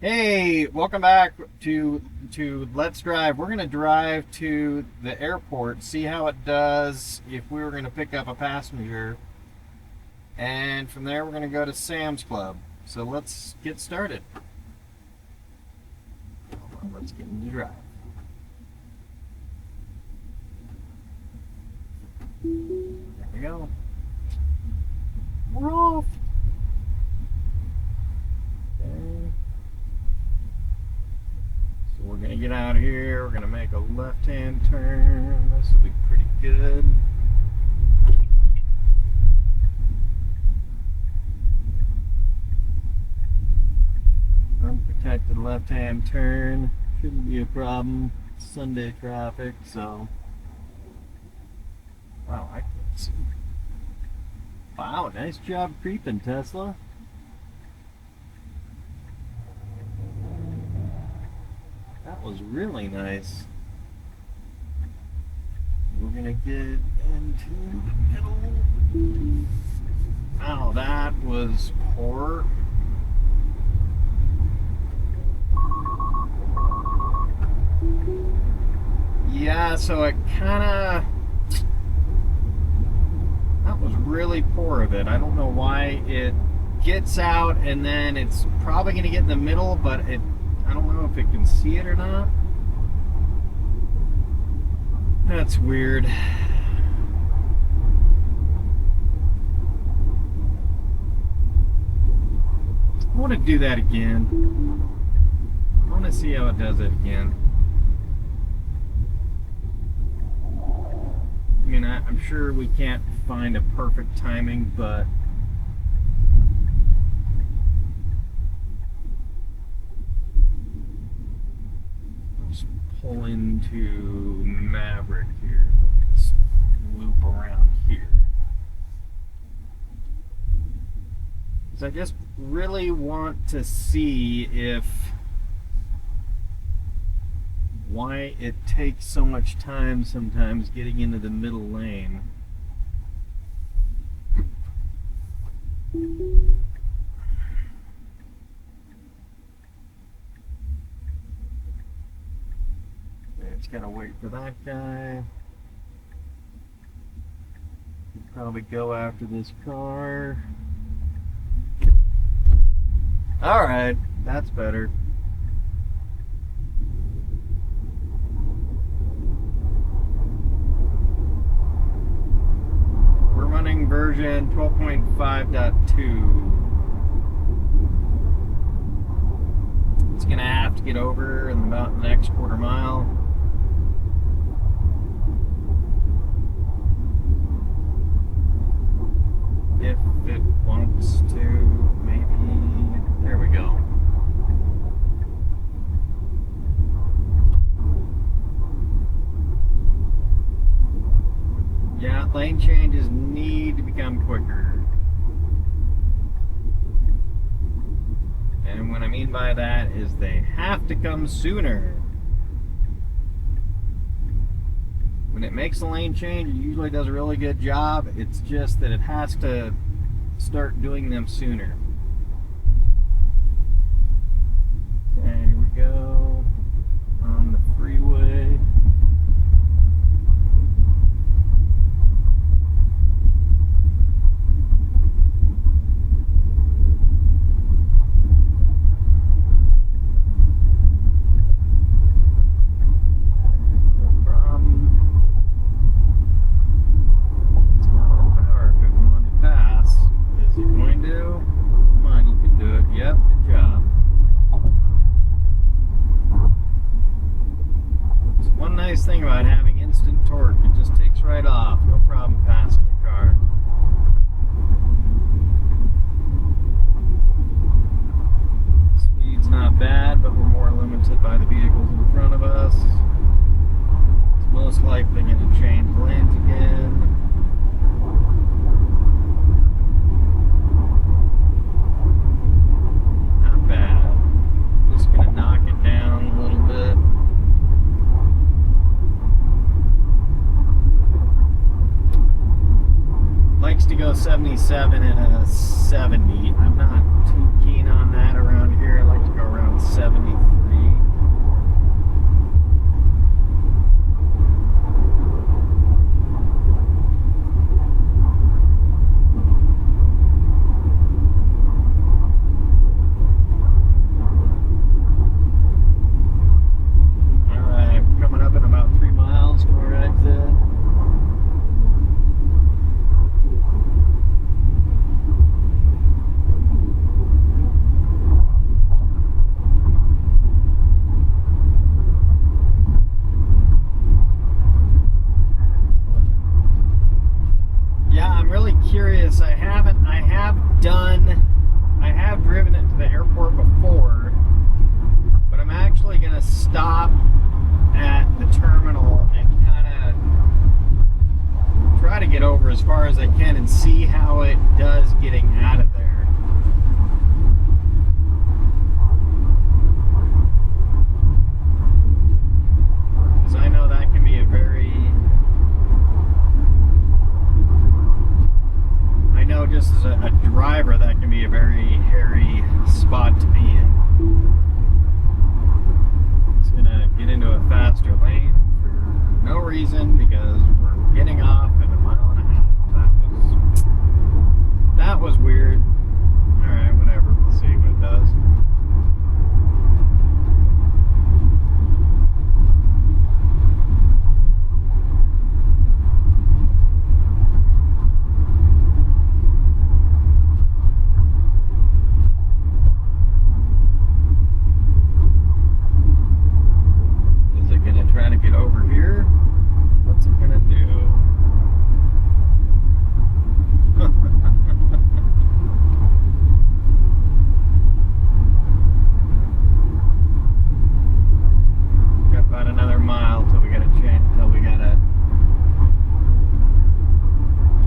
Hey, welcome back to Let's Drive. We're gonna drive to the airport, see how it does if we were gonna pick up a passenger, and from there we're gonna go to Sam's Club. So let's get started. Let's get into drive. There we go. We're off. Okay. So we're gonna get out of here. We're gonna make a left-hand turn. This will be pretty good. Unprotected left-hand turn. Shouldn't be a problem. It's Sunday traffic, so. Wow, I can't see. Wow, nice job creeping, Tesla. That was really nice. We're gonna get into the middle. Oh, that was poor. Yeah, so it kinda... That was really poor of it. I don't know why it gets out and then it's probably gonna get in the middle, but I don't know if it can see it or not. That's weird. I want to do that again. I want to see how it does it again. I mean, I'm sure we can't find a perfect timing, but just pull into Maverick here. Let's loop around here. Because I just really want to see why it takes so much time sometimes getting into the middle lane. It's gotta wait for that guy. Probably go after this car. Alright, that's better. We're running version 12.5.2. It's gonna have to get over in about the next quarter mile. If it wants to, maybe. There we go. Yeah, lane changes need to become quicker. And what I mean by that is they have to come sooner. When it makes a lane change, it usually does a really good job. It's just that it has to start doing them sooner. Okay, here we go on the freeway. Thing about having instant torque, it just takes right off, no problem passing a car. Speed's not bad, but we're more limited by the vehicles in front of us. It's most likely going to change lanes again. Not bad. Just going to knock it down a little bit. Likes to go 77 and a 70. I'm not too keen on that around here. I like to go around 70. this. I have driven it to the airport before, but I'm actually going to stop at the terminal and kind of try to get over as far as I can and see how it does getting out of there. Because I know that can be a just as a driver, that can be a very hairy spot to be in. It's gonna get into a faster lane for no reason because we're getting off at 1.5 miles. That was weird. Alright, whatever, we'll see what it does. Trying to get over here. What's it gonna do? Got about another mile till we gotta change, till we gotta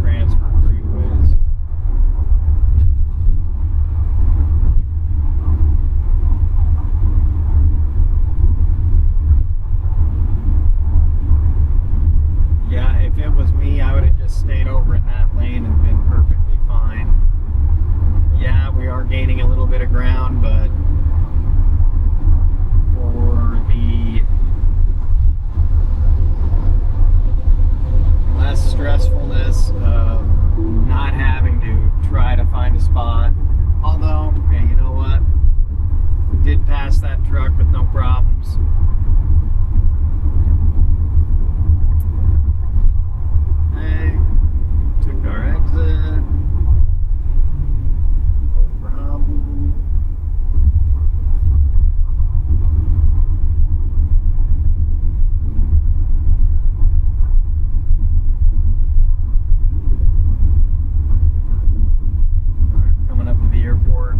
transfer freeways. Yeah, if it was me, I would have just stayed over in that lane and been perfectly fine. Yeah, we are gaining a little bit of ground, but for the less stressfulness of not having to try to find a spot. Although, hey, you know what? We did pass that truck with no problems. Took our exit. No problem. Alright, coming up to the airport.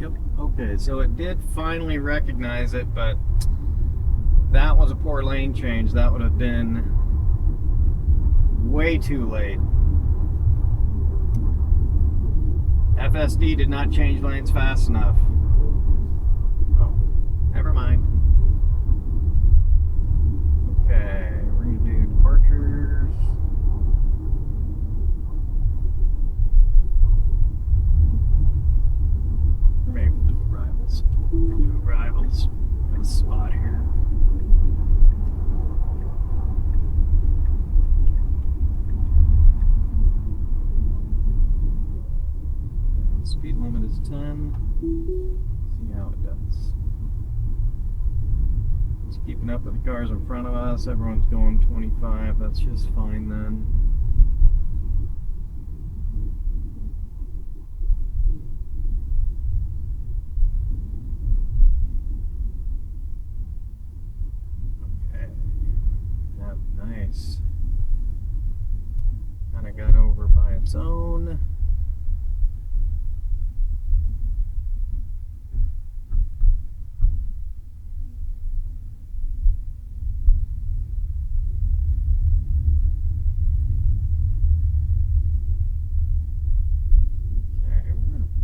Yep. Okay, so it did finally recognize it, but that was a poor lane change. That would have been way too late. FSD did not change lanes fast enough. Oh, never mind. Okay, we're going to do departures. Maybe we'll do arrivals. Do arrivals. Got a spot here. Speed limit is 10. See how it does. It's keeping up with the cars in front of us. Everyone's going 25. That's just fine then. Okay. Yep, nice. Kind of got over by its own.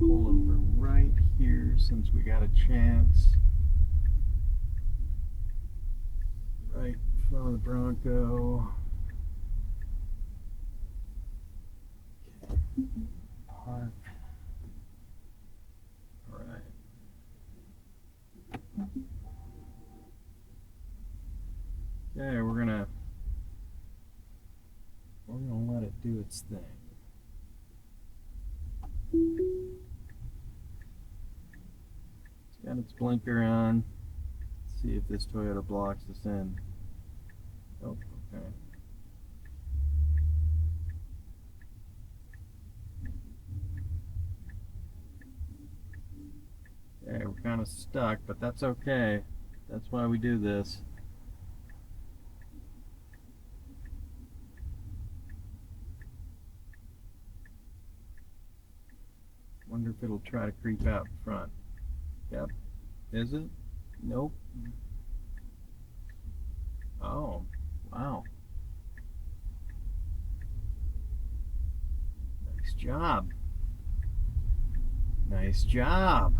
Pull over right here since we got a chance. Right in front of the Bronco. Okay. Park. All right. Okay, we're gonna let it do its thing. Got its blinker on. Let's see if this Toyota blocks us in. Oh, okay. Okay, we're kind of stuck, but that's okay. That's why we do this. Wonder if it'll try to creep out in front. Yep. Is it? Nope. Oh, wow. Nice job. Nice job.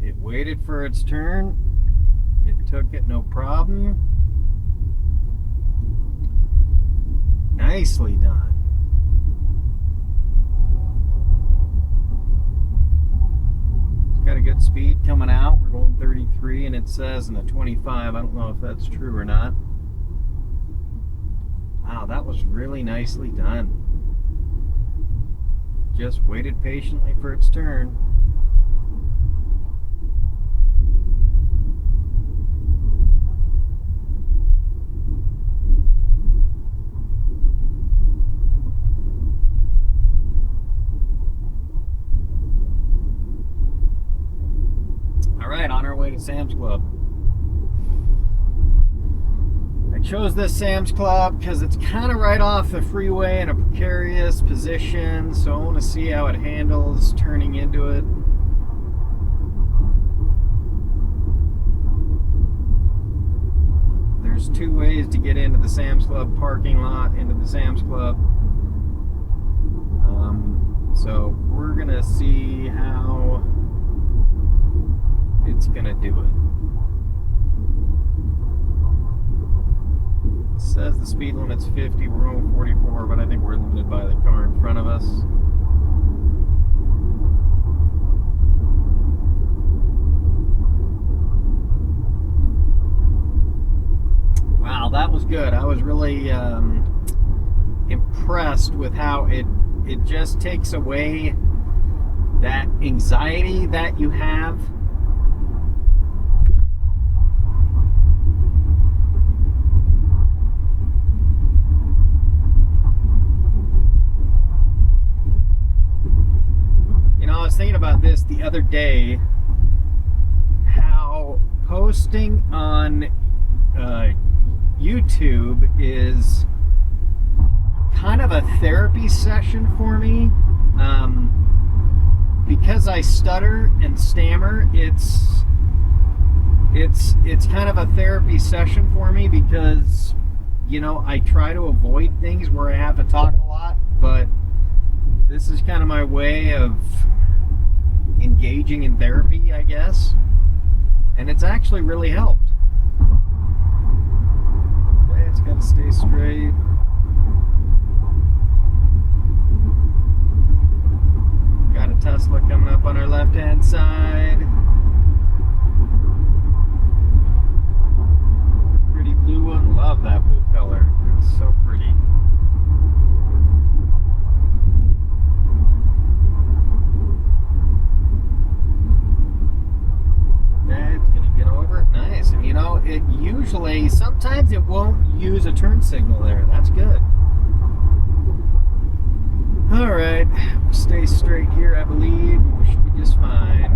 It waited for its turn. It took it, no problem. Nicely done. Got a good speed coming out. We're going 33 and it says in a 25. I don't know if that's true or not. Wow, that was really nicely done. Just waited patiently for its turn. On our way to Sam's Club. I chose this Sam's Club because it's kind of right off the freeway in a precarious position, so I want to see how it handles turning into it. There's two ways to get into the Sam's Club parking lot, into the Sam's Club. So we're gonna see how it's gonna do it. It says the speed limit's 50, we're on 44, but I think we're limited by the car in front of us. Wow, that was good. I was really impressed with how it just takes away that anxiety that you have. You know, I was thinking about this the other day, how posting on YouTube is kind of a therapy session for me, because I stutter and stammer, it's kind of a therapy session for me, because I try to avoid things where I have to talk a lot, but this is kind of my way of engaging in therapy, I guess, and it's actually really helped. Okay, it's got to stay straight. Got a Tesla coming up on our left-hand side. Pretty blue one. Love that blue color. It's so pretty. Okay, it's going to get over. Nice. And it usually, sometimes it won't use a turn signal there. That's good. Alright, stay straight here, I believe. We should be just fine.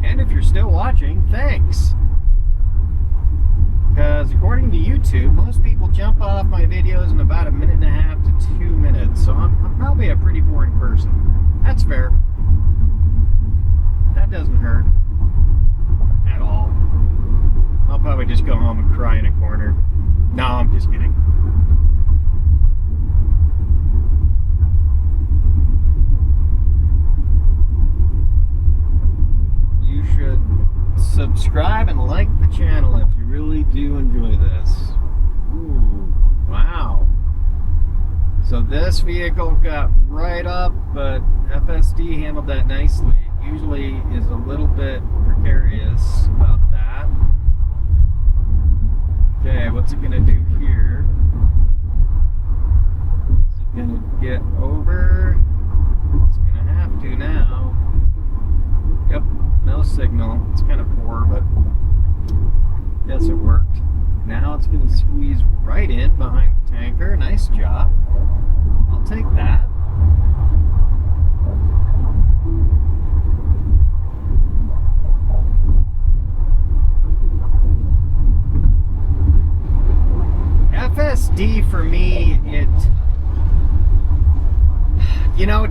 And if you're still watching, thanks. Because according to YouTube, most people jump off my videos in about 1.5 to 2 minutes. So I'm probably a pretty boring person. That's fair. That doesn't hurt at all. I'll probably just go home and cry in a corner. No, I'm just kidding. You should subscribe and like the channel if you really do enjoy this. Ooh, wow. So this vehicle got right up, but FSD handled that nicely. It usually is a little bit precarious about that. Okay, what's it gonna do here? Is it gonna get over? It's gonna have to now. Yep, no signal. It's kind of poor, but guess it worked. Now it's gonna squeeze right in behind the tanker. Nice job. I'll take that. FSD for me,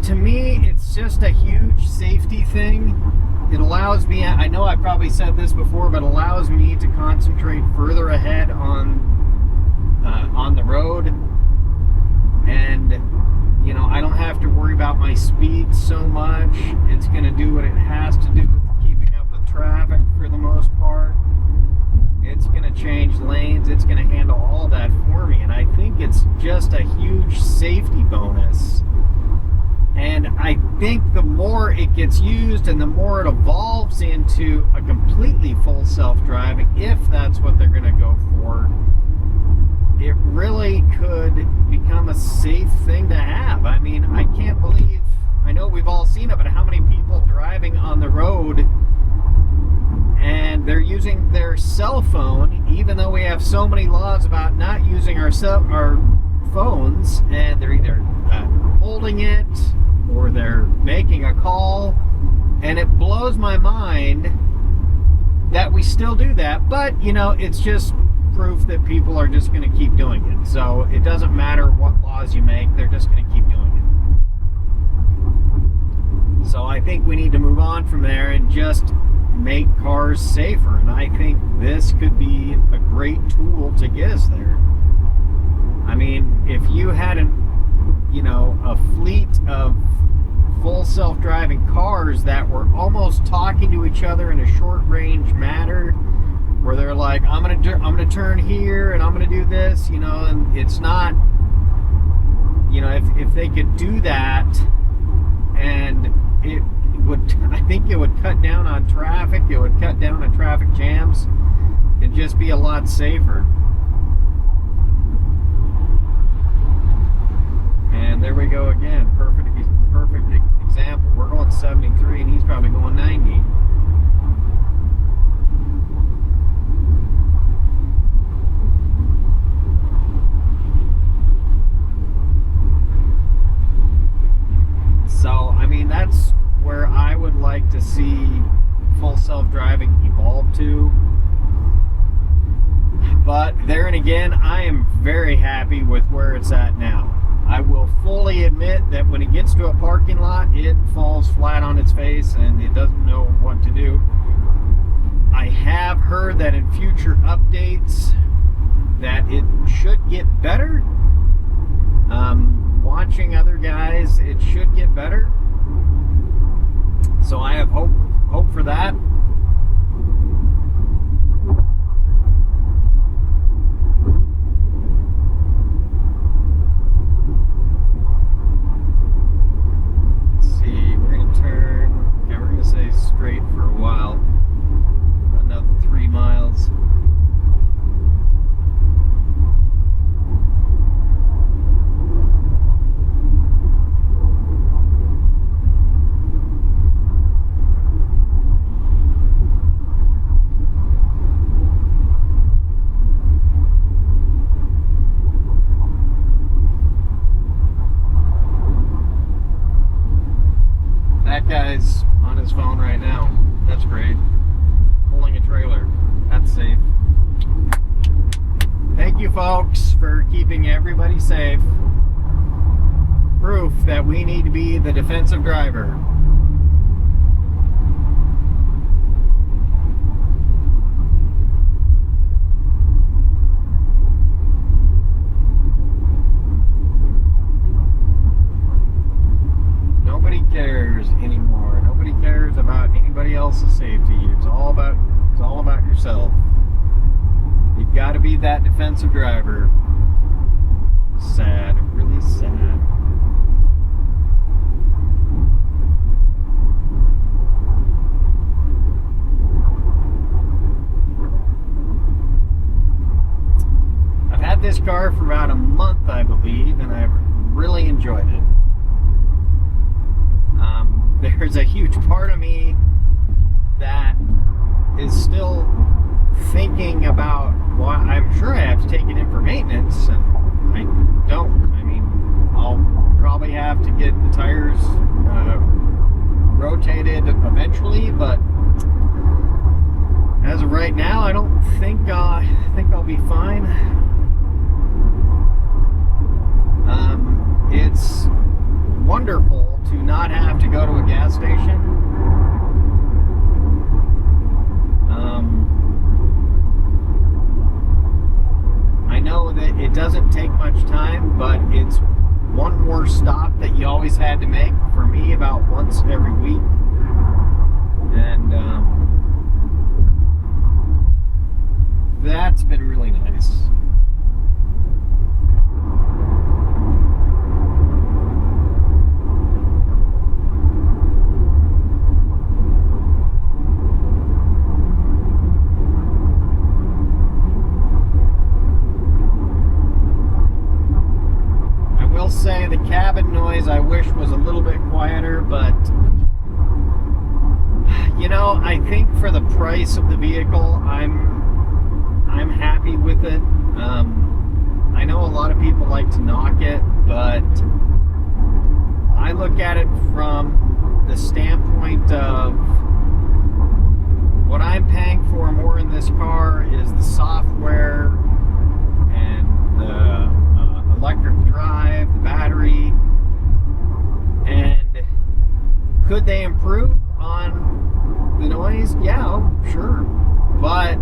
to me, it's just a huge safety thing. It allows me, I know I probably said this before, but allows me to concentrate further ahead on the road. And I don't have to worry about my speed so much. It's going to do what it has to do with keeping up with traffic for the most part. It's going to change lanes. It's going to handle all that for me. And I think it's just a huge safety bonus. And I think the more it gets used and the more it evolves into a completely full self-driving, if that's what they're going to go for, it really could become a safe thing to have. I mean, I can't believe, I know we've all seen it, but how many people driving on the road and they're using their cell phone, even though we have so many laws about not using our phones, and they're either holding it or they're making a call, and it blows my mind that we still do that. But it's just proof that people are just going to keep doing it. So it doesn't matter what laws you make, they're just going to keep doing it. So I think we need to move on from there and just make cars safer. And I think this could be a great tool to get us there. I mean, if you had a fleet of full self-driving cars that were almost talking to each other in a short-range manner, where they're like, I'm gonna turn here and I'm gonna do this, and it's not, if they could do that, and it would, I think it would cut down on traffic, it would cut down on traffic jams, it'd just be a lot safer. And there we go again, perfect example. We're going 73 and he's probably going 90. So, I mean, that's where I would like to see full self-driving evolve to. But there and again, I am very happy with where it's at now. I will fully admit that when it gets to a parking lot, it falls flat on its face and it doesn't know what to do. I have heard that in future updates that it should get better. Watching other guys, it should get better. So I have hope for that. Straight for a while, another 3 miles. That guy's on his phone right now. That's great. Pulling a trailer. That's safe. Thank you, folks, for keeping everybody safe. Proof that we need to be the defensive driver. Nobody cares anymore. Nobody cares about anybody else's safety. It's all about yourself. You've got to be that defensive driver. Sad, really sad. I've had this car for about a month, I believe, and I've really enjoyed it. There's a huge part of me that is still thinking about, well, I'm sure I have to take it in for maintenance, and I don't. I mean, I'll probably have to get the tires rotated eventually, but as of right now, I don't think I'll be fine. It's wonderful to not have to go to a gas station. I know that it doesn't take much time, but it's one more stop that you always had to make, for me, about once every week. And that's been really nice. Say the cabin noise I wish was a little bit quieter, but you know, I think for the price of the vehicle, I'm happy with it. I know a lot of people like to knock it, but I look at it from the standpoint of what I'm paying for more in this car is the software and the electric drive, the battery, and could they improve on the noise? Yeah, sure. But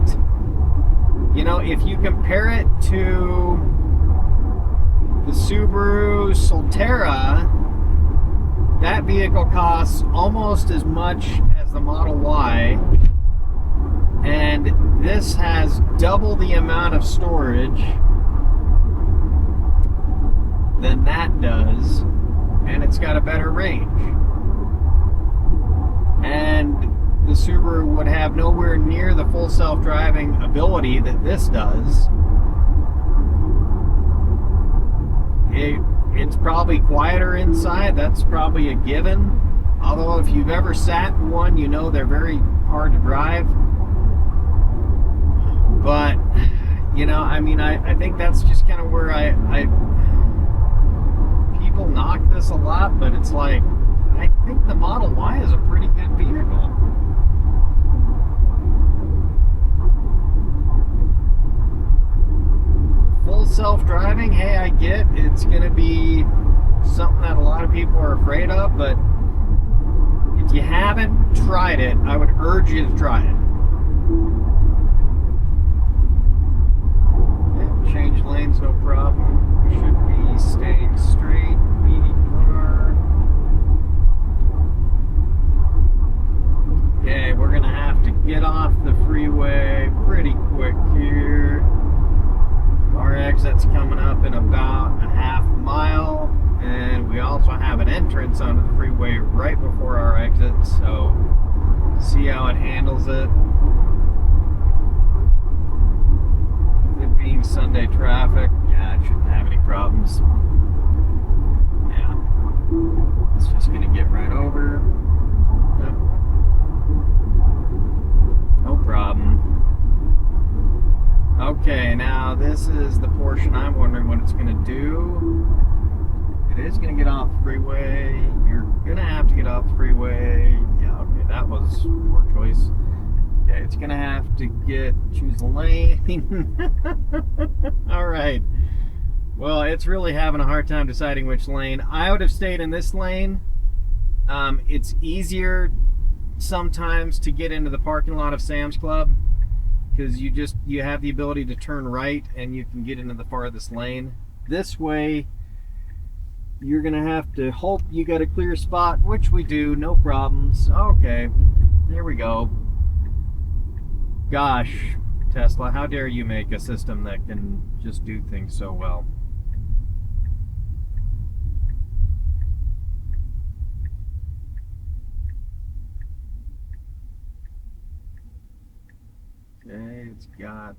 you know, if you compare it to the Subaru Solterra, that vehicle costs almost as much as the Model Y, and this has double the amount of storage than that does, and it's got a better range. And the Subaru would have nowhere near the full self-driving ability that this does. It's probably quieter inside, that's probably a given. Although if you've ever sat in one, you know they're very hard to drive. But, you know, I mean, I think that's just kind of where people knock this a lot, but it's like, I think the Model Y is a pretty good vehicle. driving, hey, I get it's going to be something that a lot of people are afraid of, but if you haven't tried it, I would urge you to try it. Okay, change lanes, no problem. Should be staying straight. Median car. Okay, we're going to have to get off the freeway pretty quick here. Our exit's coming up in about a half mile, and we also have an entrance onto the freeway right before our exit, so see how it handles it. With it being Sunday traffic, yeah, it shouldn't have any problems. Yeah, it's just gonna get right over. Yep. No problem. Okay, now this is the portion I'm wondering what it's going to do. It is going to get off the freeway. You're going to have to get off the freeway. Yeah, okay, that was a poor choice. Okay, it's going to have to choose a lane. All right. Well, it's really having a hard time deciding which lane. I would have stayed in this lane. It's easier sometimes to get into the parking lot of Sam's Club, because you have the ability to turn right and you can get into the farthest lane. This way, you're gonna have to hope you got a clear spot, which we do, no problems. Okay, there we go. Gosh, Tesla, how dare you make a system that can just do things so well. Okay, it's got,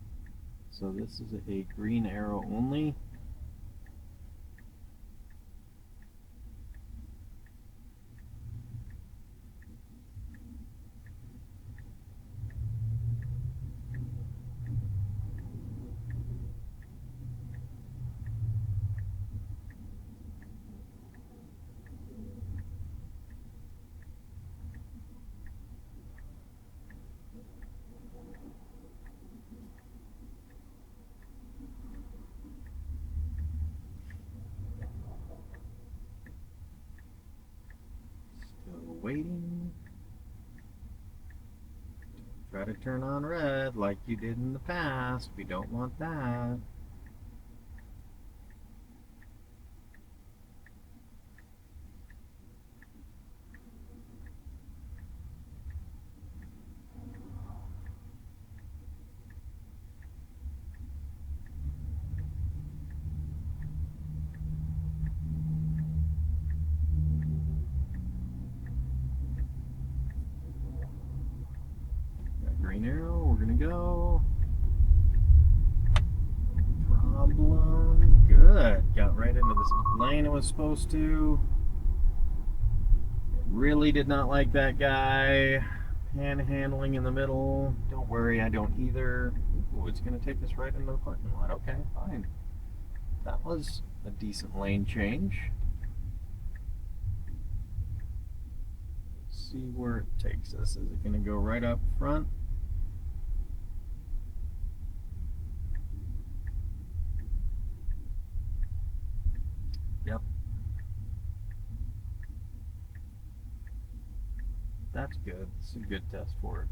so this is a green arrow only. Waiting. Try to turn on red like you did in the past. We don't want that. Green arrow, we're gonna go. Problem. Good. Got right into this lane it was supposed to. Really did not like that guy panhandling in the middle. Don't worry, I don't either. Ooh, it's gonna take us right into the parking lot. Okay, fine. That was a decent lane change. Let's see where it takes us. Is it gonna go right up front? Yep. That's good. It's a good test for it.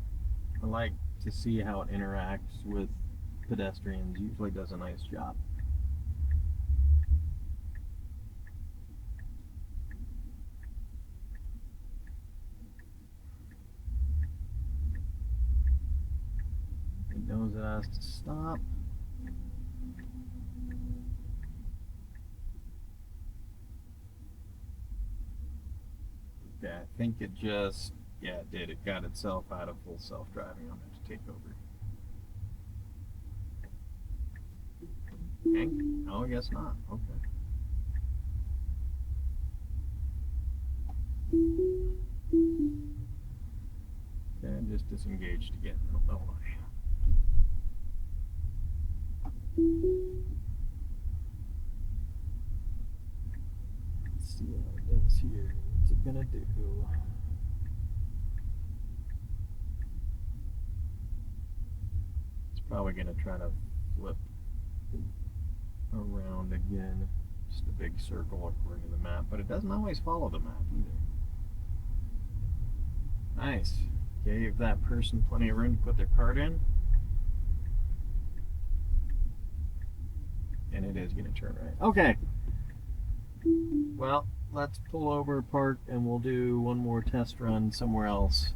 I like to see how it interacts with pedestrians. Usually does a nice job. It knows it has to stop. Okay, I think it just, yeah, it did. It got itself out of full self-driving. I'm going to take over. Okay. Oh, I guess not. Okay. Okay, I just disengaged again. I don't know why. Let's see how it does here. What's it gonna do? It's probably gonna try to flip. around again. Just a big circle according to the map, but it doesn't always follow the map either. Nice. Gave that person plenty of room to put their card in. And it is going to turn right. Okay. Well, let's pull over, park, and we'll do one more test run somewhere else.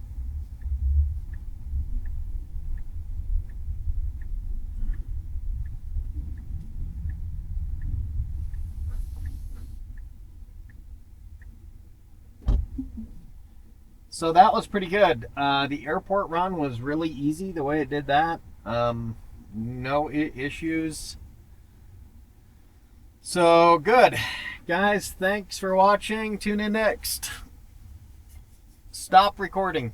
So that was pretty good. The airport run was really easy the way it did that. No issues. So good. Guys, thanks for watching. Tune in next. Stop recording.